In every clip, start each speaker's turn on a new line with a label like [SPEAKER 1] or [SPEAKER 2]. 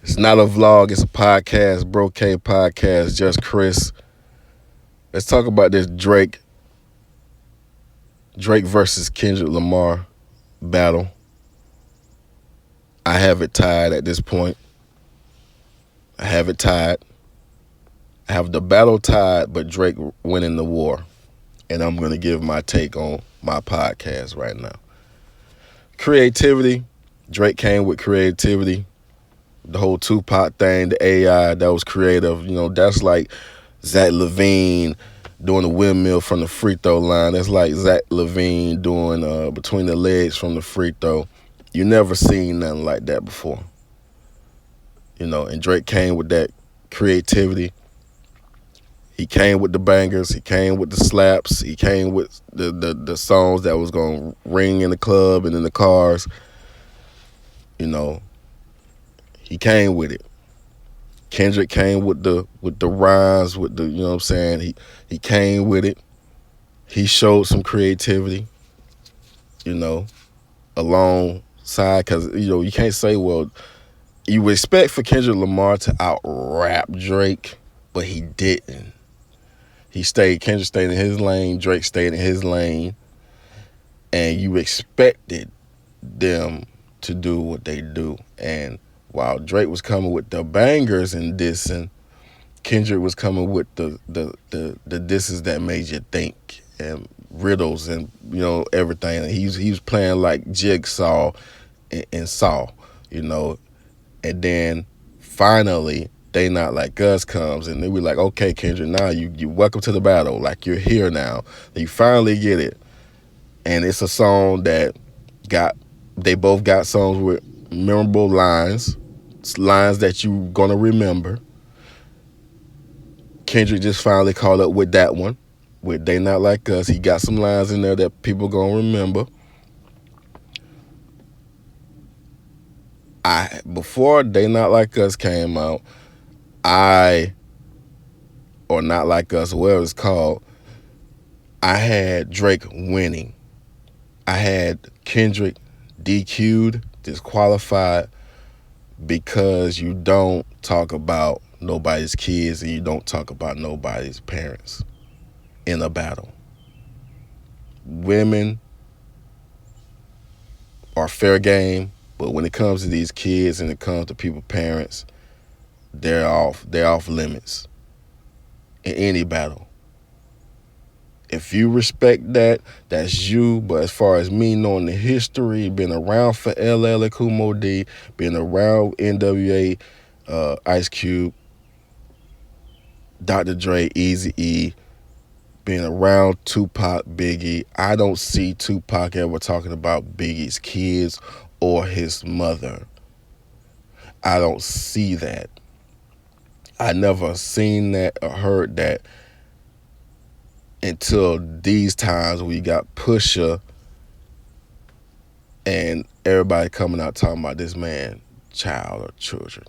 [SPEAKER 1] It's not a vlog, it's a podcast, Bro K podcast, just Chris. Let's talk about this Drake versus Kendrick Lamar battle. I have it tied at this point. I have it tied. I have the battle tied, but Drake winning the war. And I'm going to give my take on my podcast right now. Creativity. Drake came with creativity. The whole Tupac thing, the AI, that was creative. That's like Zach LaVine doing the windmill from the free throw line. That's like Zach LaVine doing between the legs from the free throw. You never seen nothing like that before. And Drake came with that creativity. He came with the bangers. He came with the slaps. He came with the songs that was going to ring in the club and in the cars. He came with it. Kendrick came with the rhymes, with the, you know what I'm saying? He came with it. He showed some creativity, alongside, because, you can't say, well, you would expect for Kendrick Lamar to out-rap Drake, but he didn't. Kendrick stayed in his lane, Drake stayed in his lane, and you expected them to do what they do. And while Drake was coming with the bangers and dissing, Kendrick was coming with the disses that made you think, and riddles and everything. And he was playing like Jigsaw and Saw, and then finally They Not Like Us comes, and then we're like, okay, Kendrick, now you welcome to the battle. Like, you're here now. You finally get it. And it's a song that they both got songs with memorable lines that you gonna remember. Kendrick just finally caught up with that one, with They Not Like Us. He got some lines in there that people gonna remember. Before They Not Like Us came out, or Not Like Us, whatever it's called, I had Drake winning. I had Kendrick DQ'd, disqualified, because you don't talk about nobody's kids and you don't talk about nobody's parents in a battle. Women are fair game, but when it comes to these kids and it comes to people's parents, they're off limits in any battle. If you respect that, that's you. But as far as me knowing the history, being around for LL Cool Mo D, being around NWA, Ice Cube, Dr. Dre, Eazy-E, being around Tupac, Biggie, I don't see Tupac ever talking about Biggie's kids or his mother. I don't see that. I never seen that or heard that until these times we got Pusha and everybody coming out talking about this man, child or children.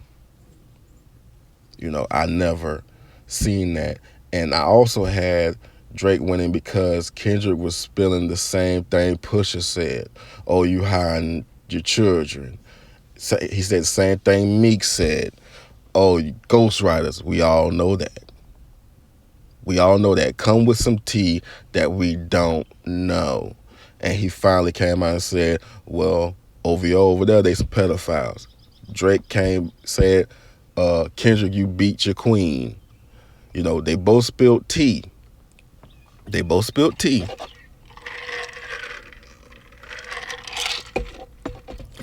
[SPEAKER 1] I never seen that. And I also had Drake winning because Kendrick was spilling the same thing Pusha said. Oh, you hiding your children. He said the same thing Meek said. Oh, you ghostwriters. We all know that. We all know that. Come with some tea that we don't know. And he finally came out and said, well, over there, they some pedophiles. Drake said, Kendrick, you beat your queen. They both spilled tea.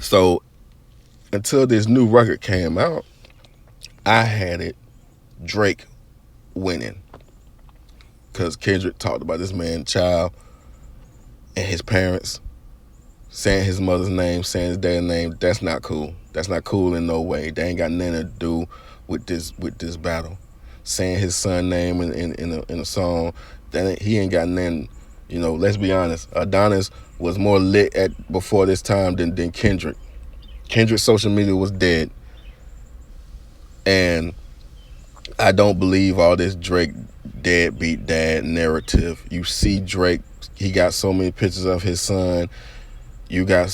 [SPEAKER 1] So until this new record came out, I had it Drake winning. Because Kendrick talked about this man's child and his parents, saying his mother's name, saying his dad's name. That's not cool. That's not cool in no way. They ain't got nothing to do with this battle. Saying his son's name in a song, he ain't got nothing. Let's be honest. Adonis was more lit before this time than Kendrick. Kendrick's social media was dead. And I don't believe all this Drake deadbeat dad narrative. You see Drake, he got so many pictures of his son. You got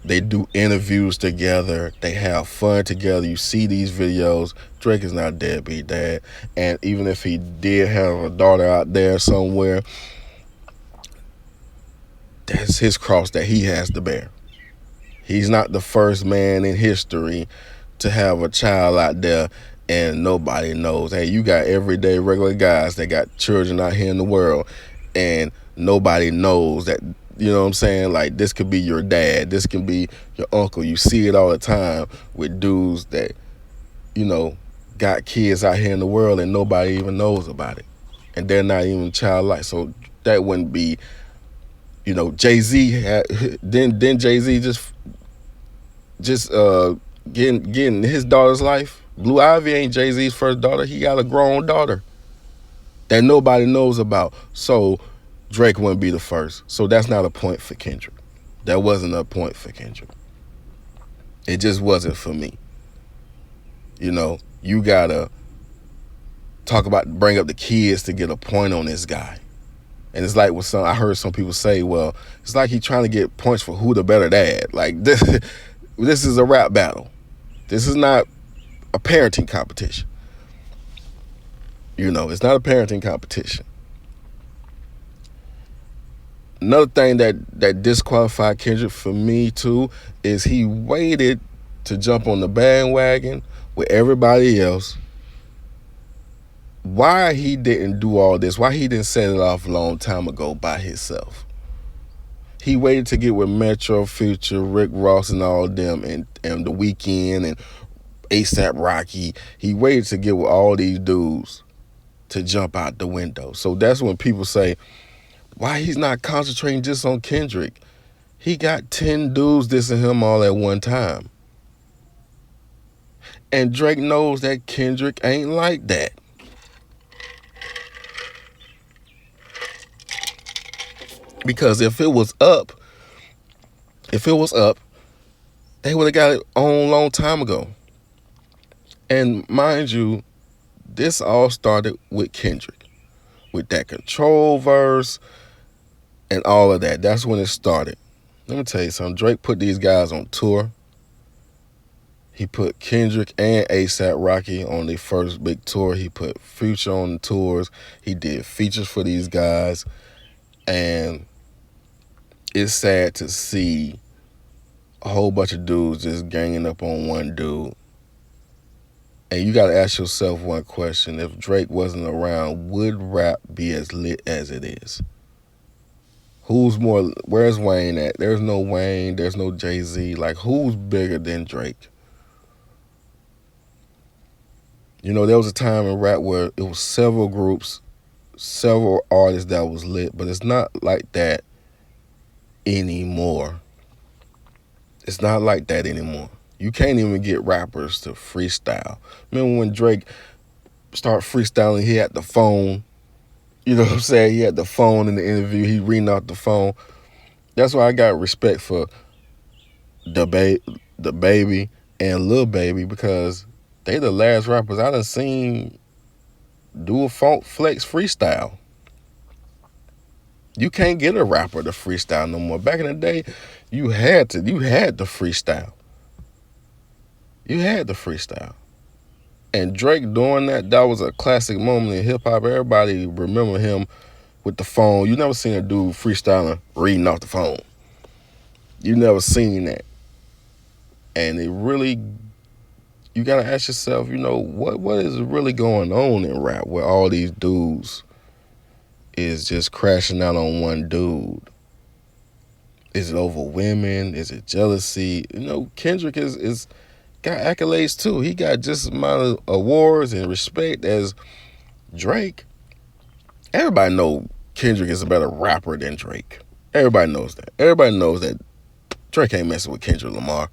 [SPEAKER 1] They do interviews together. They have fun together. You see these videos. Drake is not a deadbeat dad. And even if he did have a daughter out there somewhere, that's his cross that he has to bear. He's not the first man in history to have a child out there and nobody knows. Hey, you got everyday regular guys that got children out here in the world and nobody knows that, you know what I'm saying? Like, this could be your dad. This can be your uncle. You see it all the time with dudes that, you know, got kids out here in the world and nobody even knows about it. And they're not even childlike. So that wouldn't be, you know, Jay-Z had, then Jay-Z just getting his daughter's life. Blue Ivy ain't Jay-Z's first daughter. He got a grown daughter that nobody knows about. So Drake wouldn't be the first. So that's not a point for Kendrick. That wasn't a point for Kendrick. It just wasn't for me. You know, you gotta bring up the kids to get a point on this guy. And it's like what I heard some people say, well, it's like he's trying to get points for who the better dad. Like, this is a rap battle. This is not a parenting competition. You know, it's not a parenting competition. Another thing that disqualified Kendrick for me too is he waited to jump on the bandwagon with everybody else. Why he didn't do all this? Why he didn't set it off a long time ago by himself? He waited to get with Metro, Future, Rick Ross, and all of them, and The Weeknd and ASAP Rocky. He waited to get with all these dudes to jump out the window. So that's when people say, why he's not concentrating just on Kendrick? He got 10 dudes dissing him all at one time. And Drake knows that Kendrick ain't like that. Because if it was up, they would have got it on a long time ago. And mind you, this all started with Kendrick, with that Control verse and all of that. That's when it started. Let me tell you something. Drake put these guys on tour. He put Kendrick and ASAP Rocky on their first big tour. He put Future on the tours. He did features for these guys. And it's sad to see a whole bunch of dudes just ganging up on one dude. And you got to ask yourself one question. If Drake wasn't around, would rap be as lit as it is? Where's Wayne at? There's no Wayne. There's no Jay-Z. Like, who's bigger than Drake? You know, there was a time in rap where it was several groups, several artists that was lit, but it's not like that anymore. It's not like that anymore. You can't even get rappers to freestyle. Remember when Drake started freestyling, he had the phone. You know what I'm saying? He had the phone in the interview. He reading out the phone. That's why I got respect for the Baby and Lil Baby, because they the last rappers I done seen do a funk flex freestyle. You can't get a rapper to freestyle no more. Back in the day, you had to freestyle. You had to freestyle. And Drake doing that was a classic moment in hip-hop. Everybody remember him with the phone. You never seen a dude freestyling, reading off the phone. You never seen that. And it really, you got to ask yourself, you know, what is really going on in rap where all these dudes is just crashing out on one dude? Is it over women? Is it jealousy? You know, Kendrick is got accolades too. He got just as amount of awards and respect as Drake. Everybody know Kendrick is a better rapper than Drake. Everybody knows that. Everybody knows that Drake ain't messing with Kendrick Lamar.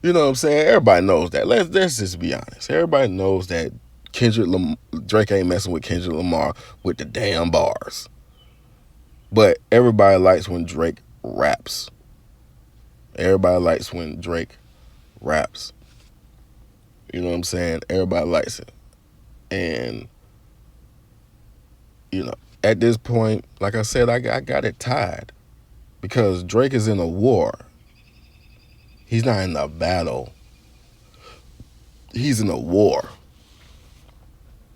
[SPEAKER 1] You know what I'm saying? Everybody knows that. Let's just be honest. Everybody knows that Drake ain't messing with Kendrick Lamar with the damn bars. But everybody likes when Drake raps. Everybody likes when Drake raps. You know what I'm saying? Everybody likes it. And, you know, at this point, like I said, I got it tied. Because Drake is in a war. He's not in a battle. He's in a war.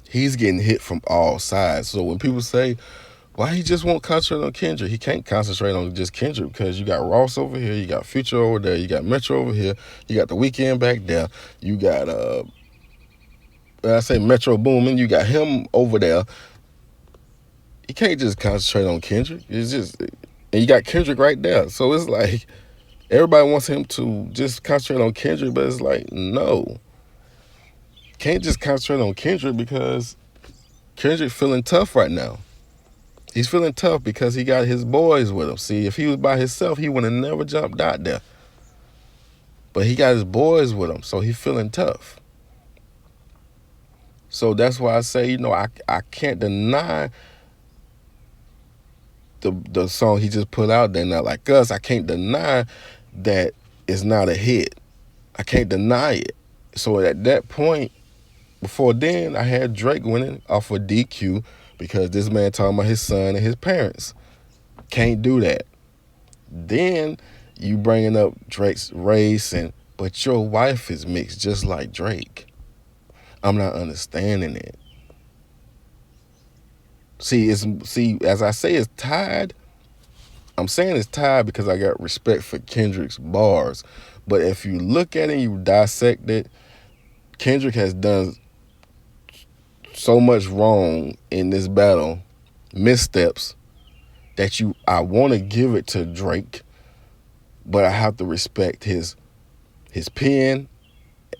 [SPEAKER 1] He's getting hit from all sides. So when people say, why he just won't concentrate on Kendrick, he can't concentrate on just Kendrick because you got Ross over here, you got Future over there, you got Metro over here, you got The Weeknd back there, you got when I say Metro Boomin, you got him over there. You can't just concentrate on Kendrick. It's just, and you got Kendrick right there. So it's like everybody wants him to just concentrate on Kendrick, but it's like, no. Can't just concentrate on Kendrick because Kendrick feeling tough right now. He's feeling tough because he got his boys with him. See, if he was by himself, he would have never jumped out there. But he got his boys with him, so he's feeling tough. So that's why I say, I can't deny the song he just put out there, Not Like Us. I can't deny that it's not a hit. I can't deny it. So at that point, before then, I had Drake winning off of DQ because this man talking about his son and his parents. Can't do that. Then you bringing up Drake's race, but your wife is mixed just like Drake. I'm not understanding it. See, as I say, it's tied. I'm saying it's tied because I got respect for Kendrick's bars. But if you look at it, you dissect it, Kendrick has done so much wrong in this battle, missteps, that I want to give it to Drake, but I have to respect his pen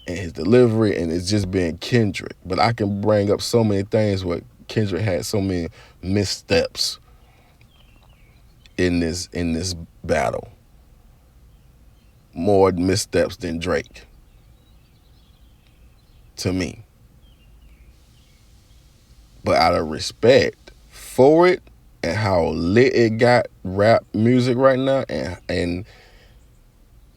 [SPEAKER 1] and his delivery, and it's just being Kendrick. But I can bring up so many things where Kendrick had so many missteps in this battle. More missteps than Drake, to me. But out of respect for it and how lit it got rap music right now, and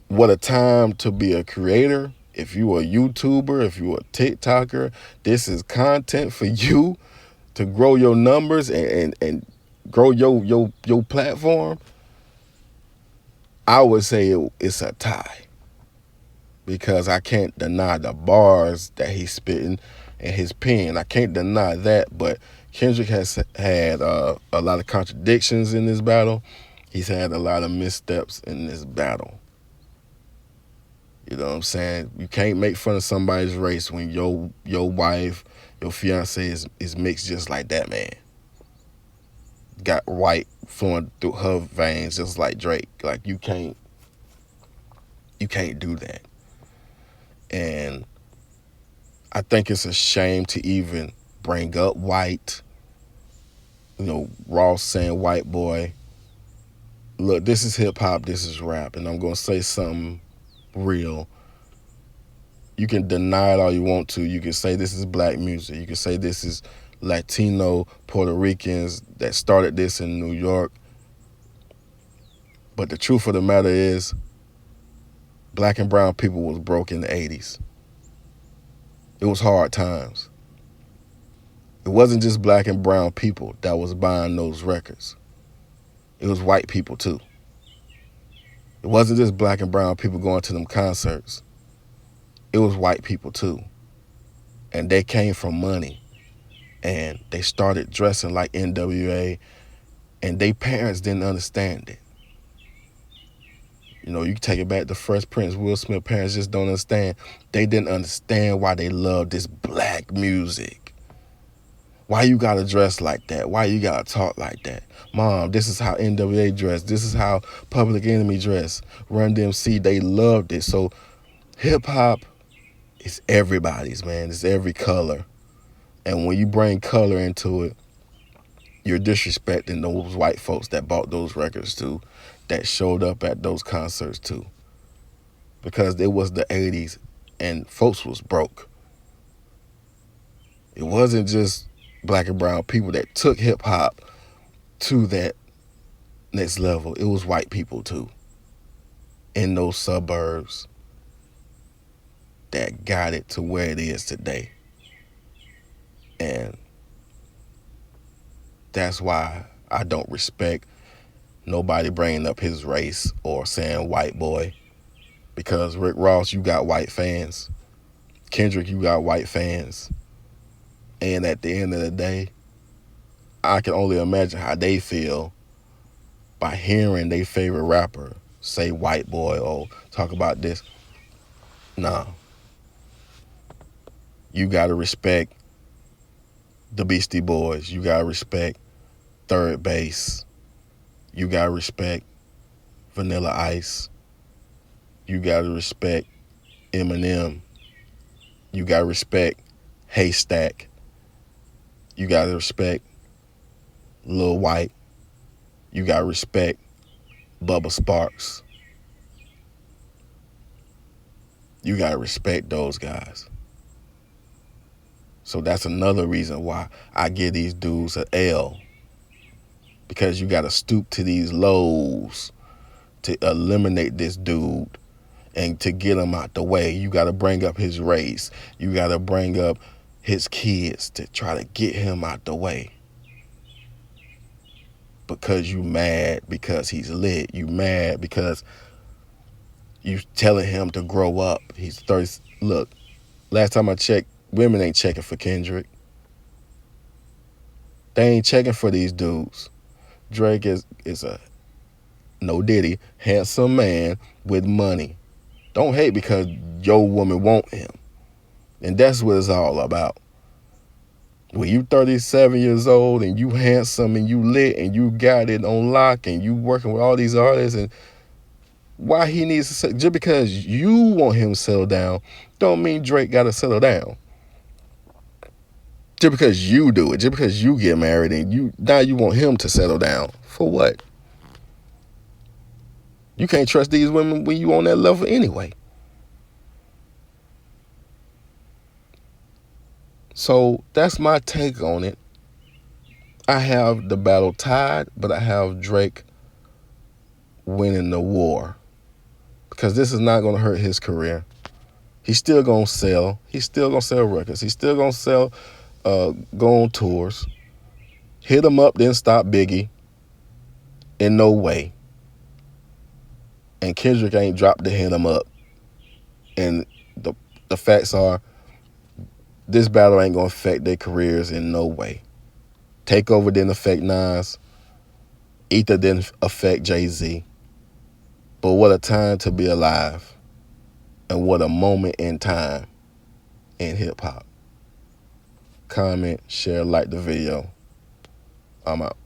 [SPEAKER 1] what a time to be a creator. If you a YouTuber, if you a TikToker, this is content for you to grow your numbers and grow your platform. I would say it's a tie because I can't deny the bars that he's spitting and his pen. I can't deny that, but Kendrick has had a lot of contradictions in this battle. He's had a lot of missteps in this battle. You know what I'm saying? You can't make fun of somebody's race when your wife, your fiance is mixed just like that, man. Got white flowing through her veins just like Drake. Like you can't do that. And I think it's a shame to even bring up white. Ross saying white boy. Look, this is hip hop, this is rap, and I'm gonna say something real. You can deny it all you want to. You can say this is black music. You can say this is Latino, Puerto Ricans that started this in New York. But the truth of the matter is, black and brown people was broke in the 80s. It was hard times. It wasn't just black and brown people that was buying those records. It was white people too. It wasn't just black and brown people going to them concerts. It was white people too. And they came from money. And they started dressing like NWA. And their parents didn't understand it. You can take it back to Fresh Prince. Will Smith parents just don't understand. They didn't understand why they loved this black music. Why you gotta dress like that? Why you gotta talk like that? Mom, this is how NWA dressed. This is how Public Enemy dressed. Run DMC, they loved it. So hip hop is everybody's, man. It's every color. And when you bring color into it, you're disrespecting those white folks that bought those records too, that showed up at those concerts too. Because it was the 80s and folks was broke. It wasn't just black and brown people that took hip hop to that next level. It was white people too in those suburbs that got it to where it is today. And that's why I don't respect nobody bringing up his race or saying white boy, Because Rick Ross, you got white fans. Kendrick, you got white fans. And at the end of the day, I can only imagine how they feel by hearing their favorite rapper say white boy or talk about this. Nah. You gotta respect the Beastie Boys. You gotta respect Third Base. You gotta respect Vanilla Ice. You gotta respect Eminem. You gotta respect Haystack. You gotta respect Lil White. You gotta respect Bubba Sparks. You gotta respect those guys. So that's another reason why I give these dudes an L. Because you gotta stoop to these lows to eliminate this dude and to get him out the way. You gotta bring up his race. You gotta bring up his kids to try to get him out the way. Because you mad because he's lit. You mad because you telling him to grow up. He's 30. Look, last time I checked, women ain't checking for Kendrick. They ain't checking for these dudes. Drake is a, no Diddy, handsome man with money. Don't hate because your woman want him. And that's what it's all about. When you 37 years old and you handsome and you lit and you got it on lock and you working with all these artists, and why he needs to settle, just because you want him to settle down don't mean Drake got to settle down. Just because you do it, just because you get married and now you want him to settle down. For what? You can't trust these women when you on that level anyway. So that's my take on it. I have the battle tied, but I have Drake winning the war. Because this is not going to hurt his career. He's still going to sell. He's still going to sell records. He's still going to sell, go on tours. Hit him up, then stop Biggie. In no way. And Kendrick ain't dropped the hit him up. And the facts are, this battle ain't going to affect their careers in no way. Takeover didn't affect Nas. Ether didn't affect Jay-Z. But what a time to be alive. And what a moment in time in hip-hop. Comment, share, like the video. I'm out.